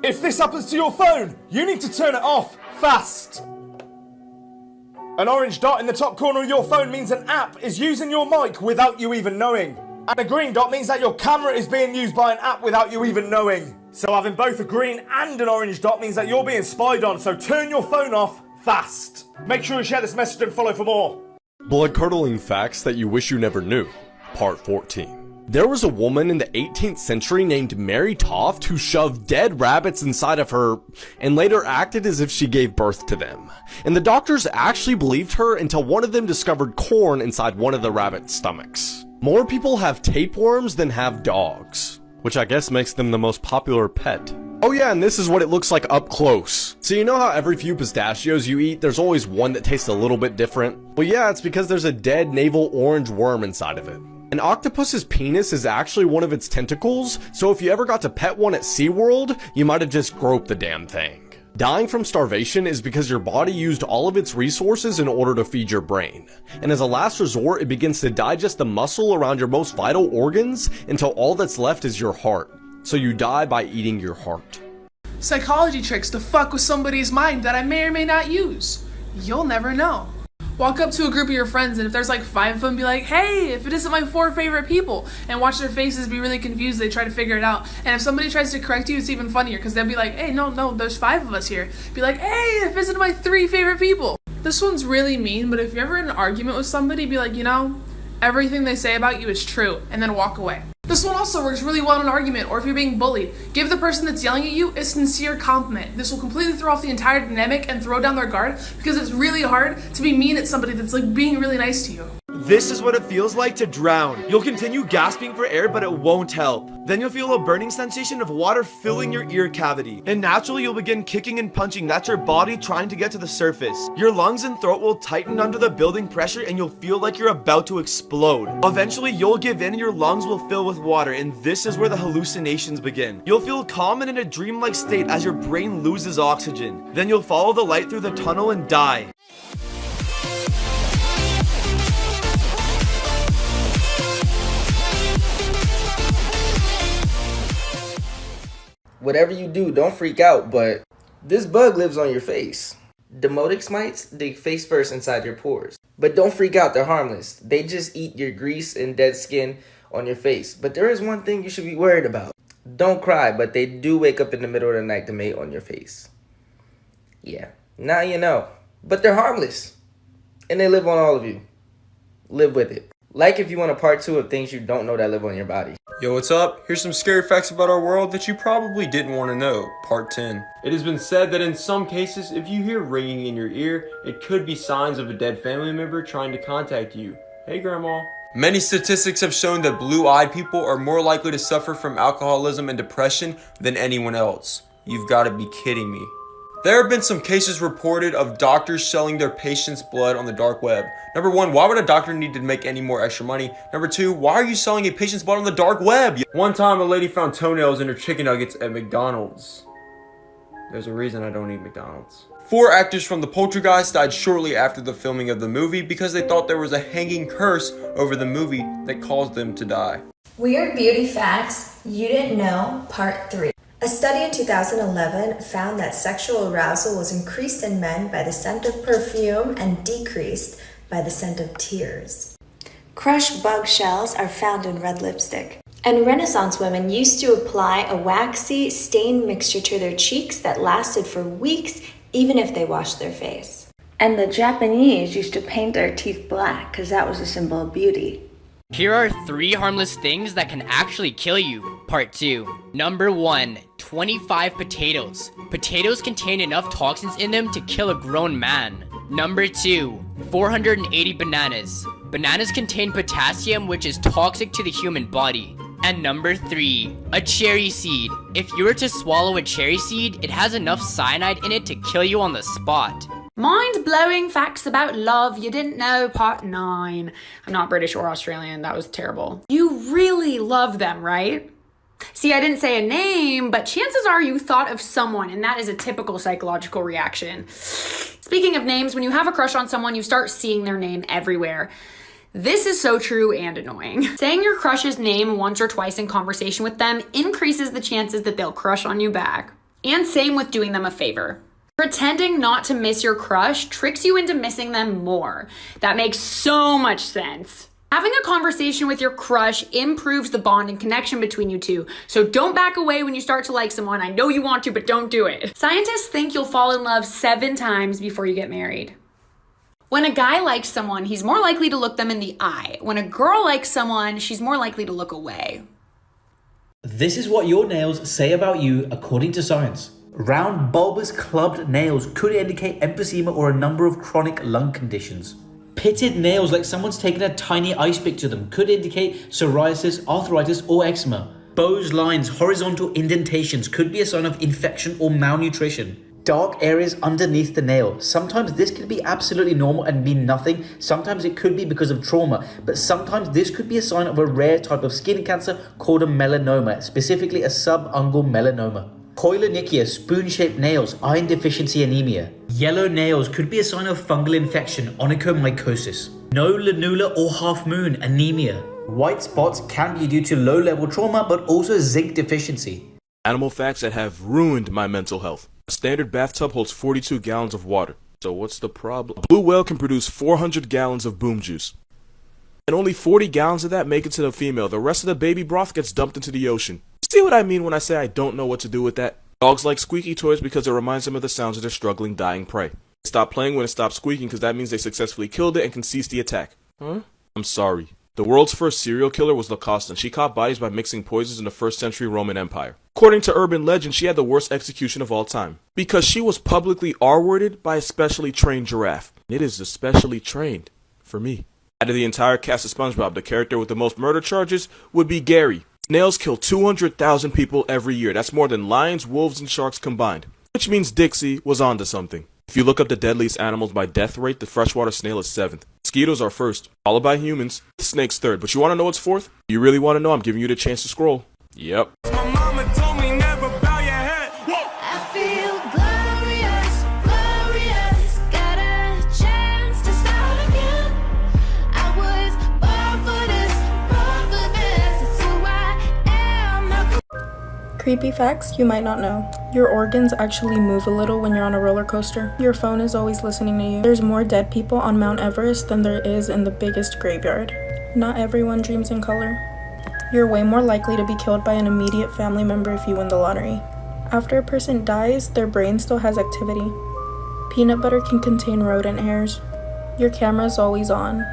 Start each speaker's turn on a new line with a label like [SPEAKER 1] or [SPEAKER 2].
[SPEAKER 1] If this happens to your phone, you need to turn it off fast. An orange dot in the top corner of your phone means an app is using your mic without you even knowing. And a green dot means that your camera is being used by an app without you even knowing. So having both a green and an orange dot means that you're being spied on, so turn your phone off fast. Make sure you share this message and follow for more.
[SPEAKER 2] Blood-curdling facts that you wish you never knew. Part 14. There was a woman in the 18th century named Mary Toft who shoved dead rabbits inside of her and later acted as if she gave birth to them. And the doctors actually believed her until one of them discovered corn inside one of the rabbit's stomachs. More people have tapeworms than have dogs, which I guess makes them the most popular pet. Oh yeah, and this is what it looks like up close. So you know how every few pistachios you eat, there's always one that tastes a little bit different? Well yeah, it's because there's a dead navel orange worm inside of it. An octopus's penis is actually one of its tentacles, so if you ever got to pet one at SeaWorld, you might have just groped the damn thing. Dying from starvation is because your body used all of its resources in order to feed your brain. And as a last resort, it begins to digest the muscle around your most vital organs until all that's left is your heart. So you die by eating your heart.
[SPEAKER 3] Psychology tricks to fuck with somebody's mind that I may or may not use. You'll never know. Walk up to a group of your friends, and if there's like 5 of them, be like, hey, if it isn't my 4 favorite people, and watch their faces be really confused. They try to figure it out. And if somebody tries to correct you, it's even funnier, because they'll be like, hey, no, there's 5 of us here. Be like, hey, if it isn't my 3 favorite people. This one's really mean, but if you're ever in an argument with somebody, be like, you know, everything they say about you is true, and then walk away. This one also works really well in an argument, or if you're being bullied. Give the person that's yelling at you a sincere compliment. This will completely throw off the entire dynamic and throw down their guard, because it's really hard to be mean at somebody that's like being really nice to you.
[SPEAKER 4] This is what it feels like to drown. You'll continue gasping for air, but it won't help. Then you'll feel a burning sensation of water filling your ear cavity. And naturally, you'll begin kicking and punching. That's your body trying to get to the surface. Your lungs and throat will tighten under the building pressure, and you'll feel like you're about to explode. Eventually, you'll give in and your lungs will fill with water, and this is where the hallucinations begin. You'll feel calm and in a dreamlike state as your brain loses oxygen. Then you'll follow the light through the tunnel and die.
[SPEAKER 5] Whatever you do, don't freak out, but this bug lives on your face. Demodex mites dig face first inside your pores. But don't freak out, they're harmless. They just eat your grease and dead skin on your face. But there is one thing you should be worried about. Don't cry, but they do wake up in the middle of the night to mate on your face. Yeah, now you know. But they're harmless. And they live on all of you. Live with it. Like if you want a part 2 of things you don't know that live on your body.
[SPEAKER 6] Yo, what's up? Here's some scary facts about our world that you probably didn't want to know. Part 10. It has been said that in some cases, if you hear ringing in your ear, it could be signs of a dead family member trying to contact you. Hey, Grandma. Many statistics have shown that blue-eyed people are more likely to suffer from alcoholism and depression than anyone else. You've got to be kidding me. There have been some cases reported of doctors selling their patients' blood on the dark web. Number 1, why would a doctor need to make any more extra money? Number 2, why are you selling a patient's blood on the dark web? One time, a lady found toenails in her chicken nuggets at McDonald's. There's a reason I don't eat McDonald's. 4 actors from The Poltergeist died shortly after the filming of the movie because they thought there was a hanging curse over the movie that caused them to die.
[SPEAKER 7] Weird beauty facts you didn't know, part 3. A study in 2011 found that sexual arousal was increased in men by the scent of perfume and decreased by the scent of tears. Crushed bug shells are found in red lipstick. And Renaissance women used to apply a waxy, stained mixture to their cheeks that lasted for weeks, even if they washed their face. And the Japanese used to paint their teeth black because that was a symbol of beauty.
[SPEAKER 8] Here are 3 harmless things that can actually kill you. Part 2. Number 1. 25 potatoes. Potatoes contain enough toxins in them to kill a grown man. Number 2. 480 bananas. Bananas contain potassium, which is toxic to the human body. And number 3. A cherry seed. If you were to swallow a cherry seed, it has enough cyanide in it to kill you on the spot.
[SPEAKER 9] Mind-blowing facts about love you didn't know, part 9. I'm not British or Australian, that was terrible. You really love them, right? See, I didn't say a name, but chances are you thought of someone, and that is a typical psychological reaction. Speaking of names, when you have a crush on someone, you start seeing their name everywhere. This is so true and annoying. Saying your crush's name once or twice in conversation with them increases the chances that they'll crush on you back. And same with doing them a favor. Pretending not to miss your crush tricks you into missing them more. That makes so much sense. Having a conversation with your crush improves the bond and connection between you two, so don't back away when you start to like someone. I know you want to, but don't do it. Scientists think you'll fall in love 7 times before you get married. When a guy likes someone, he's more likely to look them in the eye. When a girl likes someone, she's more likely to look away.
[SPEAKER 10] This is what your nails say about you according to science. Round, bulbous, clubbed nails could indicate emphysema or a number of chronic lung conditions. Pitted nails, like someone's taken a tiny ice pick to them, could indicate psoriasis, arthritis, or eczema. Bow's lines, horizontal indentations, could be a sign of infection or malnutrition. Dark areas underneath the nail. Sometimes this could be absolutely normal and mean nothing. Sometimes it could be because of trauma, but sometimes this could be a sign of a rare type of skin cancer called a melanoma, specifically a subungual melanoma. Koilonychia, spoon-shaped nails, iron deficiency anemia. Yellow nails could be a sign of fungal infection, onychomycosis. No lanula or half moon, anemia. White spots can be due to low-level trauma, but also zinc deficiency.
[SPEAKER 11] Animal facts that have ruined my mental health. A standard bathtub holds 42 gallons of water. So what's the problem? A blue whale can produce 400 gallons of boom juice. And only 40 gallons of that make it to the female. The rest of the baby broth gets dumped into the ocean. See what I mean when I say I don't know what to do with that? Dogs like squeaky toys because it reminds them of the sounds of their struggling, dying prey. Stop playing when it stops squeaking because that means they successfully killed it and can cease the attack. Huh? I'm sorry. The world's first serial killer was Lacoste, and she caught bodies by mixing poisons in the 1st century Roman Empire. According to urban legend, she had the worst execution of all time because she was publicly R-worded by a specially trained giraffe. It is especially trained for me. Out of the entire cast of SpongeBob, the character with the most murder charges would be Gary. Snails kill 200,000 people every year. That's more than lions, wolves, and sharks combined. Which means Dixie was onto something. If you look up the deadliest animals by death rate, the freshwater snail is 7th. Mosquitoes are 1st, followed by humans. The snake's 3rd. But you want to know what's 4th? You really want to know? I'm giving you the chance to scroll. Yep.
[SPEAKER 12] My mama told me never bow your head. I feel glorious, glorious. Got a chance to start again. I was born for this, it's who I am.
[SPEAKER 13] Creepy facts you might not know. Your organs actually move a little when you're on a roller coaster. Your phone is always listening to you. There's more dead people on Mount Everest than there is in the biggest graveyard. Not everyone dreams in color. You're way more likely to be killed by an immediate family member if you win the lottery. After a person dies, their brain still has activity. Peanut butter can contain rodent hairs. Your camera is always on.